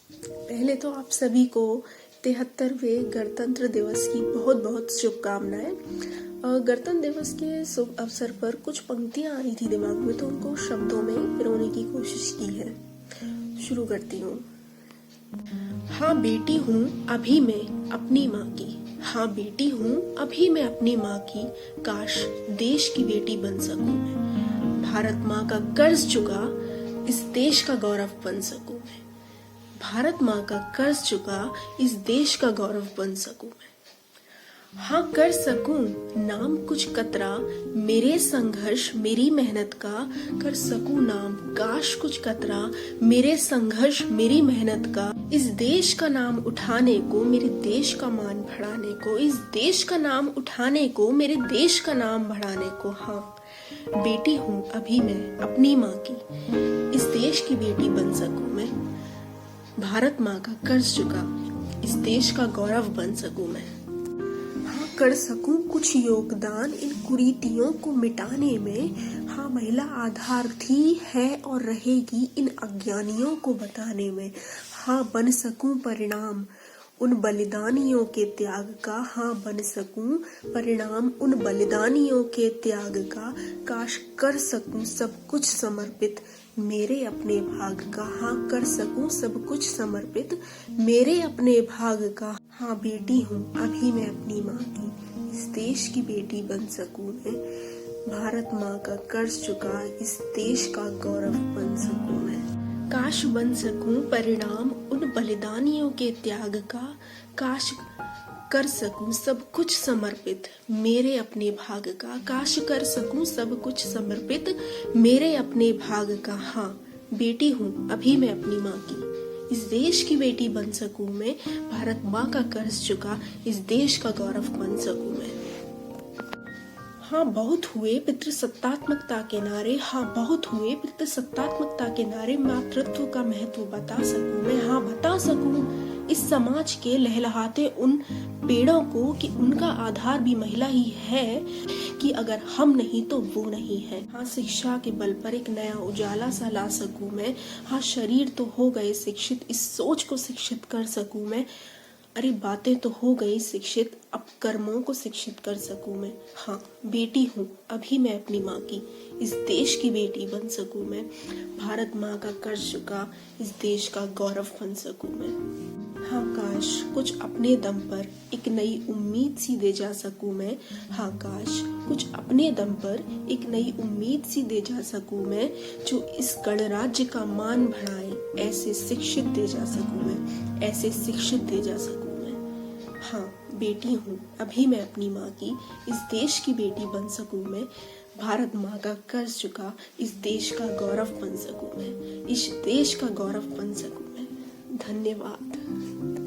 पहले तो आप सभी को 73वें गणतंत्र दिवस की बहुत बहुत शुभकामनाएं। गणतंत्र दिवस के शुभ अवसर पर कुछ पंक्तियां आ रही थी दिमाग में, तो उनको शब्दों में पिरोने की कोशिश की है। शुरू करती हूँ। हाँ बेटी हूँ अभी मैं अपनी माँ की, हाँ बेटी हूँ अभी मैं अपनी माँ की, काश देश की बेटी बन सकूं मैं, भारत माँ का कर्ज चुका इस देश का गौरव बन सकूं मैं, भारत माँ का कर्ज चुका इस देश का गौरव बन सकूं मैं। हाँ कर सकूं नाम कुछ कतरा मेरे संघर्ष मेरी मेहनत का, कर सकूं नाम काश कुछ कतरा मेरे संघर्ष मेरी मेहनत का, इस देश का नाम उठाने को मेरे देश का मान बढ़ाने को, इस देश का नाम उठाने को मेरे देश का नाम बढ़ाने को। हाँ बेटी हूँ अभी मैं अपनी माँ की, इस देश की बेटी बन सकूं मैं, भारत माँ का कर्ज चुका इस देश का गौरव बन सकूं मैं। हाँ कर सकूं कुछ योगदान इन कुरीतियों को मिटाने में, हाँ महिला आधार थी है और रहेगी इन अज्ञानियों को बताने में, हाँ बन सकूं परिणाम उन बलिदानियों के त्याग का, हाँ बन सकूं परिणाम उन बलिदानियों के त्याग का, काश कर सकूं सब कुछ समर्पित मेरे अपने भाग का, हाँ कर सकूं सब कुछ समर्पित मेरे अपने भाग का। हाँ बेटी हूँ अभी मैं अपनी माँ की, इस देश की बेटी बन सकूं मैं, भारत माँ का कर्ज चुका इस देश का गौरव बन सकूं मैं, काश बन सकूं परिणाम उन बलिदानियों के त्याग का, काश कर सकूं सब कुछ समर्पित मेरे अपने भाग का, काश कर सकूं सब कुछ समर्पित मेरे अपने भाग का। हाँ बेटी हूँ अभी मैं अपनी माँ की, इस देश की बेटी बन सकूं मैं, भारत माँ का कर्ज चुका इस देश का गौरव बन सकूं मैं। हाँ बहुत हुए पितृसत्तात्मकता के नारे, हाँ बहुत हुए पितृसत्तात्मकता के नारे, मातृत्व का महत्व बता सकूं मैं, हाँ बता सकूं इस समाज के लहलहाते उन पेड़ों को कि उनका आधार भी महिला ही है, कि अगर हम नहीं तो वो नहीं है। हाँ शिक्षा के बल पर एक नया उजाला सा ला सकूं मैं, हाँ शरीर तो हो गए शिक्षित इस सोच को शिक्षित कर सकूं मैं, अरे बातें तो हो गई शिक्षित अब कर्मों को शिक्षित कर सकूं मैं। हाँ बेटी हूँ अभी मैं अपनी माँ की, इस देश की बेटी बन सकूं मैं, भारत माँ का कर्ज चुका इस देश का गौरव बन सकूं मैं। हाँ काश कुछ अपने दम पर एक नई उम्मीद सी दे जा सकूं मैं, हाँ काश कुछ अपने दम पर एक नई उम्मीद सी दे जा सकूं मैं, जो इस गणराज्य का मान बढ़ाए ऐसे शिक्षित दे जा सकूं मैं, ऐसे शिक्षित दे जा सकूं मैं। हाँ बेटी हूँ अभी मैं अपनी माँ की, इस देश की बेटी बन सकूं मैं, भारत माँ का कर्ज चुका इस देश का गौरव बन सकूं मैं, इस देश का गौरव बन सकूं मैं। धन्यवाद।